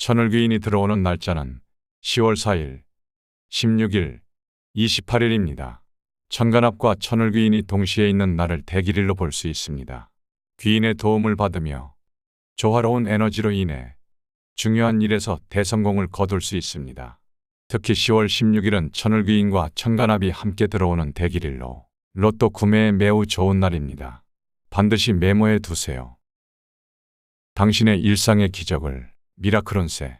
천을귀인이 들어오는 날짜는 10월 4일, 16일, 28일입니다. 천간합과 천을귀인이 동시에 있는 날을 대길일로 볼 수 있습니다. 귀인의 도움을 받으며 조화로운 에너지로 인해 중요한 일에서 대성공을 거둘 수 있습니다. 특히 10월 16일은 천을귀인과 천간합이 함께 들어오는 대길일로 로또 구매에 매우 좋은 날입니다. 반드시 메모해 두세요. 당신의 일상의 기적을 미라클 운세.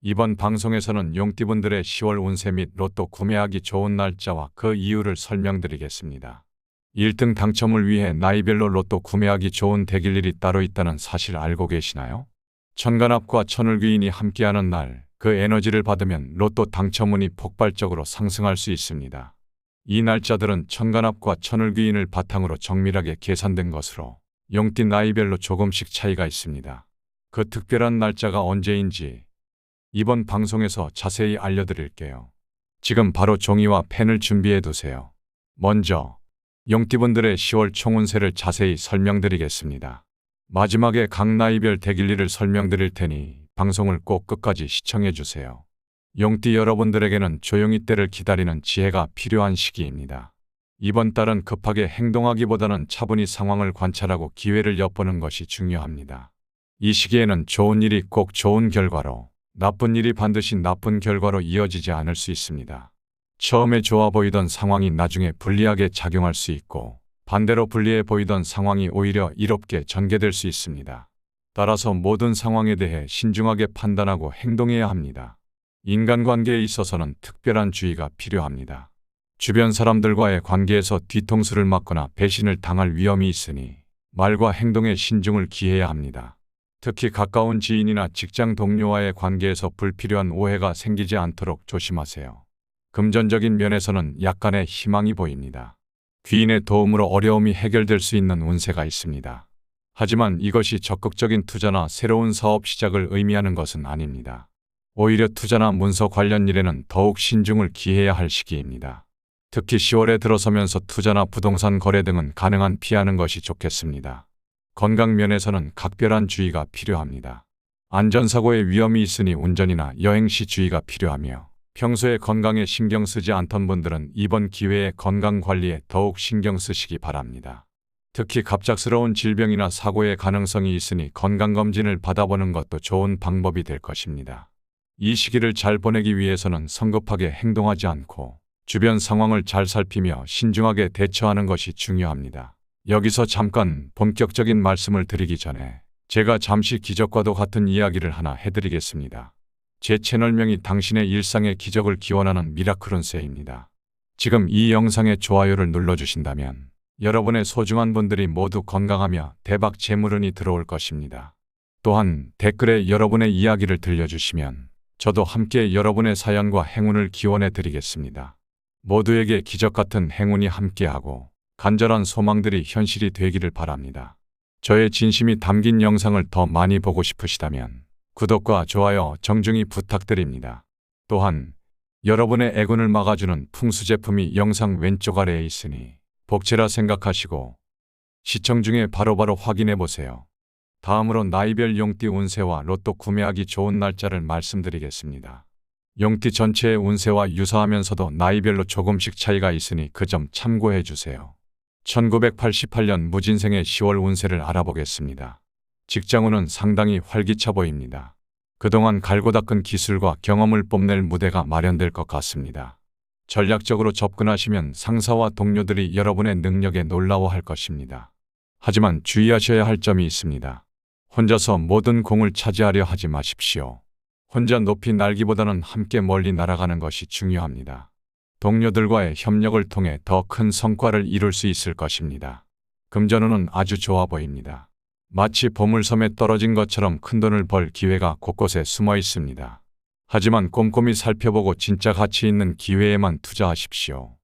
이번 방송에서는 용띠분들의 10월 운세 및 로또 구매하기 좋은 날짜와 그 이유를 설명드리겠습니다. 1등 당첨을 위해 나이별로 로또 구매하기 좋은 대길일이 따로 있다는 사실 알고 계시나요? 천간합과 천을귀인이 함께하는 날, 그 에너지를 받으면 로또 당첨운이 폭발적으로 상승할 수 있습니다. 이 날짜들은 천간합과 천을귀인을 바탕으로 정밀하게 계산된 것으로 용띠 나이별로 조금씩 차이가 있습니다. 그 특별한 날짜가 언제인지 이번 방송에서 자세히 알려드릴게요. 지금 바로 종이와 펜을 준비해 두세요. 먼저 용띠분들의 10월 총운세를 자세히 설명드리겠습니다. 마지막에 각 나이별 대길일을 설명드릴 테니 방송을 꼭 끝까지 시청해 주세요. 용띠 여러분들에게는 조용히 때를 기다리는 지혜가 필요한 시기입니다. 이번 달은 급하게 행동하기보다는 차분히 상황을 관찰하고 기회를 엿보는 것이 중요합니다. 이 시기에는 좋은 일이 꼭 좋은 결과로, 나쁜 일이 반드시 나쁜 결과로 이어지지 않을 수 있습니다. 처음에 좋아 보이던 상황이 나중에 불리하게 작용할 수 있고, 반대로 불리해 보이던 상황이 오히려 이롭게 전개될 수 있습니다. 따라서 모든 상황에 대해 신중하게 판단하고 행동해야 합니다. 인간관계에 있어서는 특별한 주의가 필요합니다. 주변 사람들과의 관계에서 뒤통수를 맞거나 배신을 당할 위험이 있으니 말과 행동에 신중을 기해야 합니다. 특히 가까운 지인이나 직장 동료와의 관계에서 불필요한 오해가 생기지 않도록 조심하세요. 금전적인 면에서는 약간의 희망이 보입니다. 귀인의 도움으로 어려움이 해결될 수 있는 운세가 있습니다. 하지만 이것이 적극적인 투자나 새로운 사업 시작을 의미하는 것은 아닙니다. 오히려 투자나 문서 관련 일에는 더욱 신중을 기해야 할 시기입니다. 특히 10월에 들어서면서 투자나 부동산 거래 등은 가능한 피하는 것이 좋겠습니다. 건강 면에서는 각별한 주의가 필요합니다. 안전사고의 위험이 있으니 운전이나 여행 시 주의가 필요하며, 평소에 건강에 신경 쓰지 않던 분들은 이번 기회에 건강관리에 더욱 신경 쓰시기 바랍니다. 특히 갑작스러운 질병이나 사고의 가능성이 있으니 건강검진을 받아보는 것도 좋은 방법이 될 것입니다. 이 시기를 잘 보내기 위해서는 성급하게 행동하지 않고 주변 상황을 잘 살피며 신중하게 대처하는 것이 중요합니다. 여기서 잠깐 본격적인 말씀을 드리기 전에 제가 잠시 기적과도 같은 이야기를 하나 해드리겠습니다. 제 채널명이 당신의 일상의 기적을 기원하는 미라클 운세입니다. 지금 이 영상에 좋아요를 눌러주신다면 여러분의 소중한 분들이 모두 건강하며 대박 재물운이 들어올 것입니다. 또한 댓글에 여러분의 이야기를 들려주시면 저도 함께 여러분의 사연과 행운을 기원해 드리겠습니다. 모두에게 기적같은 행운이 함께하고 간절한 소망들이 현실이 되기를 바랍니다. 저의 진심이 담긴 영상을 더 많이 보고 싶으시다면 구독과 좋아요 정중히 부탁드립니다. 또한 여러분의 애군을 막아주는 풍수 제품이 영상 왼쪽 아래에 있으니 복채라 생각하시고 시청 중에 바로바로 확인해 보세요. 다음으로 나이별 용띠 운세와 로또 구매하기 좋은 날짜를 말씀드리겠습니다. 용띠 전체의 운세와 유사하면서도 나이별로 조금씩 차이가 있으니 그 점 참고해 주세요. 1988년 무진생의 10월 운세를 알아보겠습니다. 직장운은 상당히 활기차 보입니다. 그동안 갈고 닦은 기술과 경험을 뽐낼 무대가 마련될 것 같습니다. 전략적으로 접근하시면 상사와 동료들이 여러분의 능력에 놀라워할 것입니다. 하지만 주의하셔야 할 점이 있습니다. 혼자서 모든 공을 차지하려 하지 마십시오. 혼자 높이 날기보다는 함께 멀리 날아가는 것이 중요합니다. 동료들과의 협력을 통해 더 큰 성과를 이룰 수 있을 것입니다. 금전운은 아주 좋아 보입니다. 마치 보물섬에 떨어진 것처럼 큰돈을 벌 기회가 곳곳에 숨어 있습니다. 하지만 꼼꼼히 살펴보고 진짜 가치 있는 기회에만 투자하십시오.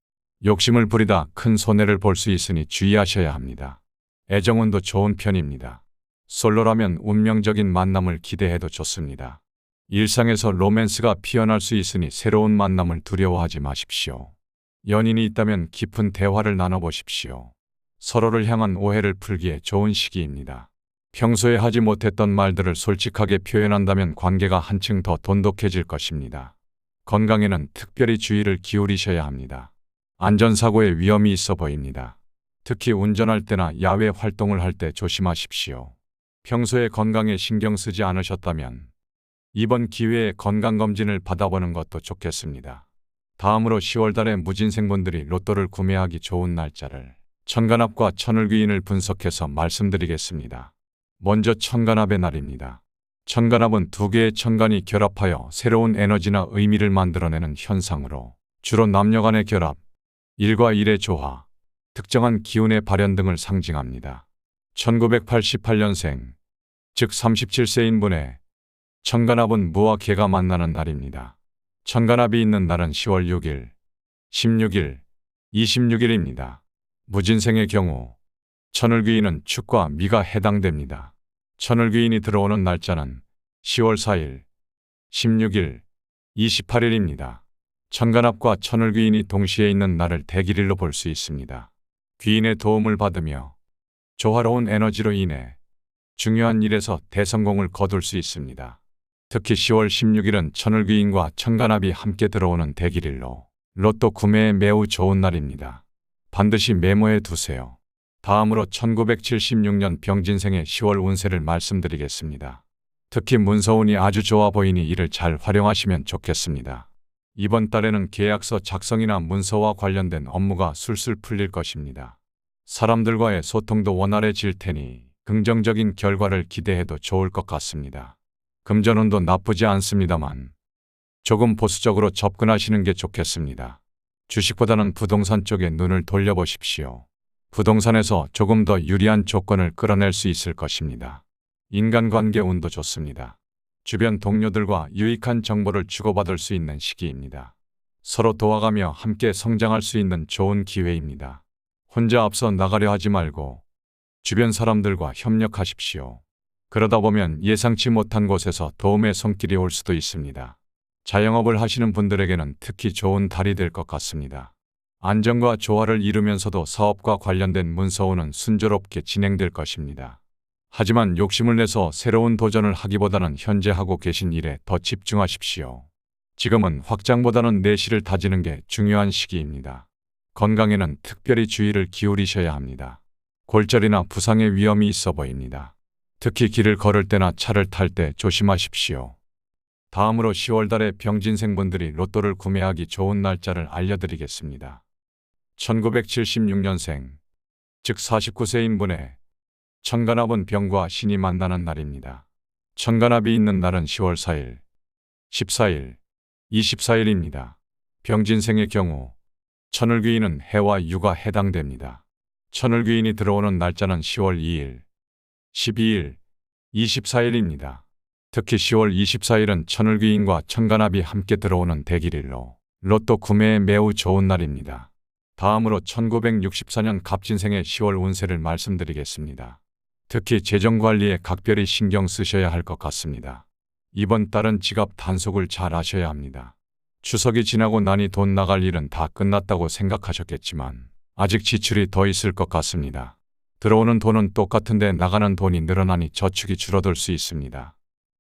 욕심을 부리다 큰 손해를 볼 수 있으니 주의하셔야 합니다. 애정운도 좋은 편입니다. 솔로라면 운명적인 만남을 기대해도 좋습니다. 일상에서 로맨스가 피어날 수 있으니 새로운 만남을 두려워하지 마십시오. 연인이 있다면 깊은 대화를 나눠보십시오. 서로를 향한 오해를 풀기에 좋은 시기입니다. 평소에 하지 못했던 말들을 솔직하게 표현한다면 관계가 한층 더 돈독해질 것입니다. 건강에는 특별히 주의를 기울이셔야 합니다. 안전사고의 위험이 있어 보입니다. 특히 운전할 때나 야외 활동을 할 때 조심하십시오. 평소에 건강에 신경 쓰지 않으셨다면 이번 기회에 건강검진을 받아보는 것도 좋겠습니다. 다음으로 10월달에 무진생분들이 로또를 구매하기 좋은 날짜를 천간합과 천을귀인을 분석해서 말씀드리겠습니다. 먼저 천간합의 날입니다. 천간합은 두 개의 천간이 결합하여 새로운 에너지나 의미를 만들어내는 현상으로 주로 남녀 간의 결합, 일과 일의 조화, 특정한 기운의 발현 등을 상징합니다. 1988년생, 즉 37세인 분의 천간합은 무와 개가 만나는 날입니다. 천간합이 있는 날은 10월 6일, 16일, 26일입니다. 무진생의 경우 천을귀인은 축과 미가 해당됩니다. 천을귀인이 들어오는 날짜는 10월 4일, 16일, 28일입니다. 천간합과 천을귀인이 동시에 있는 날을 대길일로 볼 수 있습니다. 귀인의 도움을 받으며 조화로운 에너지로 인해 중요한 일에서 대성공을 거둘 수 있습니다. 특히 10월 16일은 천을귀인과 천간합이 함께 들어오는 대길일로 로또 구매에 매우 좋은 날입니다. 반드시 메모해 두세요. 다음으로 1976년 병진생의 10월 운세를 말씀드리겠습니다. 특히 문서운이 아주 좋아 보이니 이를 잘 활용하시면 좋겠습니다. 이번 달에는 계약서 작성이나 문서와 관련된 업무가 술술 풀릴 것입니다. 사람들과의 소통도 원활해질 테니 긍정적인 결과를 기대해도 좋을 것 같습니다. 금전운도 나쁘지 않습니다만 조금 보수적으로 접근하시는 게 좋겠습니다. 주식보다는 부동산 쪽에 눈을 돌려보십시오. 부동산에서 조금 더 유리한 조건을 끌어낼 수 있을 것입니다. 인간관계 운도 좋습니다. 주변 동료들과 유익한 정보를 주고받을 수 있는 시기입니다. 서로 도와가며 함께 성장할 수 있는 좋은 기회입니다. 혼자 앞서 나가려 하지 말고 주변 사람들과 협력하십시오. 그러다 보면 예상치 못한 곳에서 도움의 손길이 올 수도 있습니다. 자영업을 하시는 분들에게는 특히 좋은 달이 될 것 같습니다. 안정과 조화를 이루면서도 사업과 관련된 문서운은 순조롭게 진행될 것입니다. 하지만 욕심을 내서 새로운 도전을 하기보다는 현재 하고 계신 일에 더 집중하십시오. 지금은 확장보다는 내실을 다지는 게 중요한 시기입니다. 건강에는 특별히 주의를 기울이셔야 합니다. 골절이나 부상의 위험이 있어 보입니다. 특히 길을 걸을 때나 차를 탈 때 조심하십시오. 다음으로 10월달에 병진생분들이 로또를 구매하기 좋은 날짜를 알려드리겠습니다. 1976년생, 즉 49세인 분의 천간합은 병과 신이 만나는 날입니다. 천간합이 있는 날은 10월 4일, 14일, 24일입니다. 병진생의 경우 천을귀인은 해와 유가 해당됩니다. 천을귀인이 들어오는 날짜는 10월 2일, 12일, 24일입니다. 특히 10월 24일은 천을귀인과 천간합이 함께 들어오는 대길일로 로또 구매에 매우 좋은 날입니다. 다음으로 1964년 갑진생의 10월 운세를 말씀드리겠습니다. 특히 재정관리에 각별히 신경 쓰셔야 할 것 같습니다. 이번 달은 지갑 단속을 잘 하셔야 합니다. 추석이 지나고 나니 돈 나갈 일은 다 끝났다고 생각하셨겠지만 아직 지출이 더 있을 것 같습니다. 들어오는 돈은 똑같은데 나가는 돈이 늘어나니 저축이 줄어들 수 있습니다.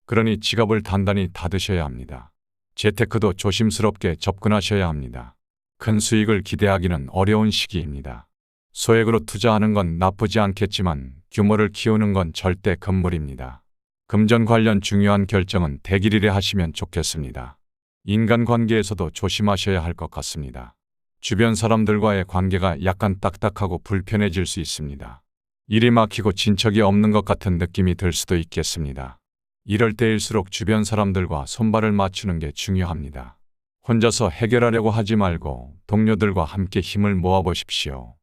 그러니 지갑을 단단히 닫으셔야 합니다. 재테크도 조심스럽게 접근하셔야 합니다. 큰 수익을 기대하기는 어려운 시기입니다. 소액으로 투자하는 건 나쁘지 않겠지만 규모를 키우는 건 절대 금물입니다. 금전 관련 중요한 결정은 대길일에 하시면 좋겠습니다. 인간관계에서도 조심하셔야 할 것 같습니다. 주변 사람들과의 관계가 약간 딱딱하고 불편해질 수 있습니다. 일이 막히고 진척이 없는 것 같은 느낌이 들 수도 있겠습니다. 이럴 때일수록 주변 사람들과 손발을 맞추는 게 중요합니다. 혼자서 해결하려고 하지 말고 동료들과 함께 힘을 모아보십시오.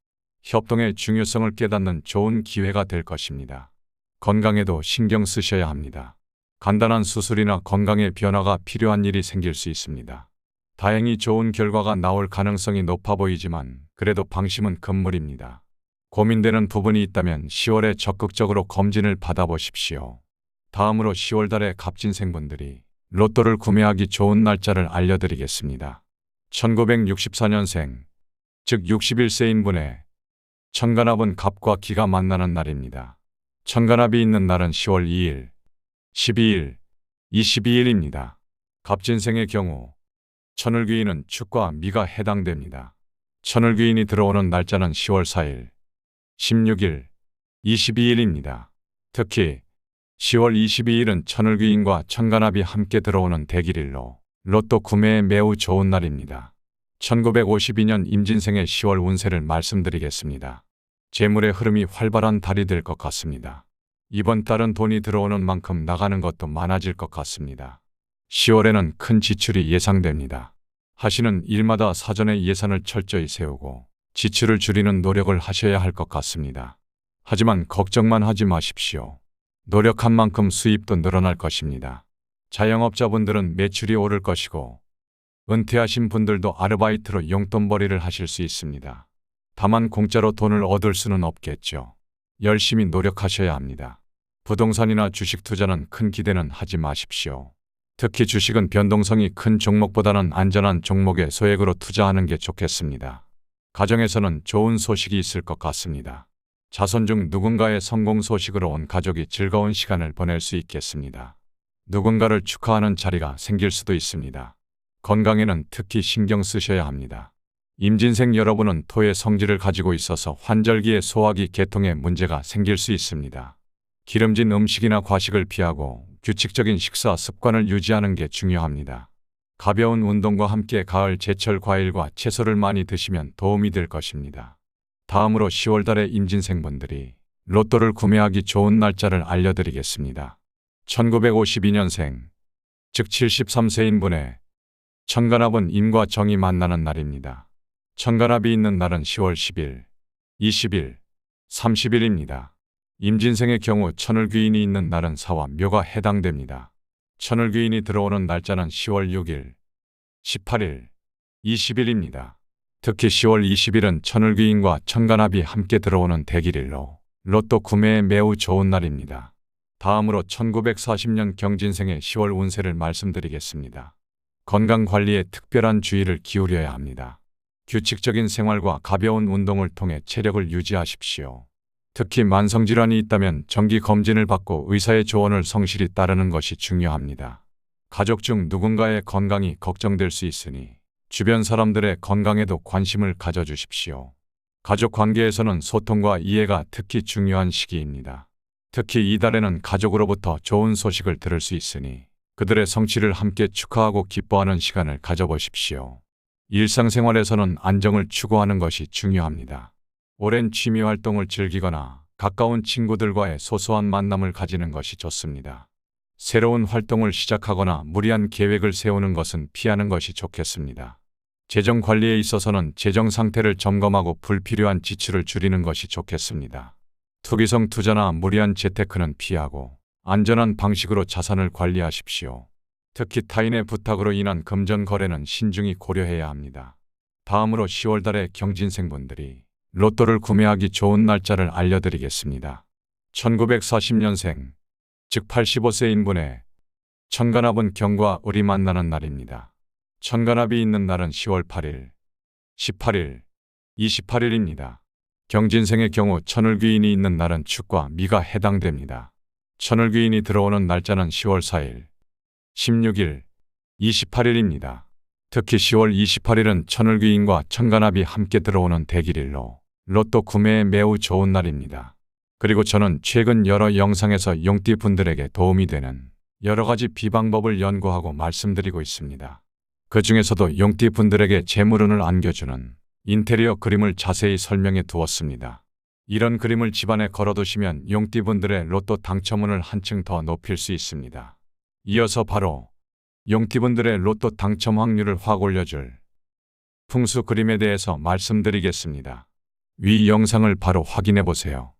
협동의 중요성을 깨닫는 좋은 기회가 될 것입니다. 건강에도 신경 쓰셔야 합니다. 간단한 수술이나 건강의 변화가 필요한 일이 생길 수 있습니다. 다행히 좋은 결과가 나올 가능성이 높아 보이지만 그래도 방심은 금물입니다. 고민되는 부분이 있다면 10월에 적극적으로 검진을 받아보십시오. 다음으로 10월달에 갑진생분들이 로또를 구매하기 좋은 날짜를 알려드리겠습니다. 1964년생, 즉 61세인 분의 천간합은 갑과 기가 만나는 날입니다. 천간합이 있는 날은 10월 2일, 12일, 22일입니다. 갑진생의 경우 천을귀인은 축과 미가 해당됩니다. 천을귀인이 들어오는 날짜는 10월 4일, 16일, 22일입니다. 특히 10월 22일은 천을귀인과 천간합이 함께 들어오는 대길일로 로또 구매에 매우 좋은 날입니다. 1952년 임진생의 10월 운세를 말씀드리겠습니다. 재물의 흐름이 활발한 달이 될 것 같습니다. 이번 달은 돈이 들어오는 만큼 나가는 것도 많아질 것 같습니다. 10월에는 큰 지출이 예상됩니다. 하시는 일마다 사전에 예산을 철저히 세우고 지출을 줄이는 노력을 하셔야 할 것 같습니다. 하지만 걱정만 하지 마십시오. 노력한 만큼 수입도 늘어날 것입니다. 자영업자분들은 매출이 오를 것이고 은퇴하신 분들도 아르바이트로 용돈벌이를 하실 수 있습니다. 다만 공짜로 돈을 얻을 수는 없겠죠. 열심히 노력하셔야 합니다. 부동산이나 주식 투자는 큰 기대는 하지 마십시오. 특히 주식은 변동성이 큰 종목보다는 안전한 종목에 소액으로 투자하는 게 좋겠습니다. 가정에서는 좋은 소식이 있을 것 같습니다. 자손 중 누군가의 성공 소식으로 온 가족이 즐거운 시간을 보낼 수 있겠습니다. 누군가를 축하하는 자리가 생길 수도 있습니다. 건강에는 특히 신경 쓰셔야 합니다. 임진생 여러분은 토의 성질을 가지고 있어서 환절기에 소화기 계통에 문제가 생길 수 있습니다. 기름진 음식이나 과식을 피하고 규칙적인 식사 습관을 유지하는 게 중요합니다. 가벼운 운동과 함께 가을 제철 과일과 채소를 많이 드시면 도움이 될 것입니다. 다음으로 10월 달에 임진생분들이 로또를 구매하기 좋은 날짜를 알려드리겠습니다. 1952년생, 즉 73세인 분의 천간합은 임과 정이 만나는 날입니다. 천간합이 있는 날은 10월 10일, 20일, 30일입니다. 임진생의 경우 천을귀인이 있는 날은 사와 묘가 해당됩니다. 천을귀인이 들어오는 날짜는 10월 6일, 18일, 20일입니다. 특히 10월 20일은 천을귀인과 천간합이 함께 들어오는 대길일로 로또 구매에 매우 좋은 날입니다. 다음으로 1940년 경진생의 10월 운세를 말씀드리겠습니다. 건강관리에 특별한 주의를 기울여야 합니다. 규칙적인 생활과 가벼운 운동을 통해 체력을 유지하십시오. 특히 만성질환이 있다면 정기검진을 받고 의사의 조언을 성실히 따르는 것이 중요합니다. 가족 중 누군가의 건강이 걱정될 수 있으니 주변 사람들의 건강에도 관심을 가져주십시오. 가족 관계에서는 소통과 이해가 특히 중요한 시기입니다. 특히 이달에는 가족으로부터 좋은 소식을 들을 수 있으니 그들의 성취를 함께 축하하고 기뻐하는 시간을 가져보십시오. 일상생활에서는 안정을 추구하는 것이 중요합니다. 오랜 취미 활동을 즐기거나 가까운 친구들과의 소소한 만남을 가지는 것이 좋습니다. 새로운 활동을 시작하거나 무리한 계획을 세우는 것은 피하는 것이 좋겠습니다. 재정 관리에 있어서는 재정 상태를 점검하고 불필요한 지출을 줄이는 것이 좋겠습니다. 투기성 투자나 무리한 재테크는 피하고 안전한 방식으로 자산을 관리하십시오. 특히 타인의 부탁으로 인한 금전 거래는 신중히 고려해야 합니다. 다음으로 10월 달에 경진생분들이 로또를 구매하기 좋은 날짜를 알려드리겠습니다. 1940년생, 즉 85세인 분의 천간합은 경과 을이 만나는 날입니다. 천간합이 있는 날은 10월 8일, 18일, 28일입니다. 경진생의 경우 천을귀인이 있는 날은 축과 미가 해당됩니다. 천을귀인이 들어오는 날짜는 10월 4일, 16일, 28일입니다. 특히 10월 28일은 천을귀인과 천간합이 함께 들어오는 대길일로 로또 구매에 매우 좋은 날입니다. 그리고 저는 최근 여러 영상에서 용띠 분들에게 도움이 되는 여러 가지 비방법을 연구하고 말씀드리고 있습니다. 그 중에서도 용띠 분들에게 재물운을 안겨주는 인테리어 그림을 자세히 설명해 두었습니다. 이런 그림을 집안에 걸어두시면 용띠 분들의 로또 당첨운을 한층 더 높일 수 있습니다. 이어서 바로 용띠 분들의 로또 당첨 확률을 확 올려줄 풍수 그림에 대해서 말씀드리겠습니다. 위 영상을 바로 확인해 보세요.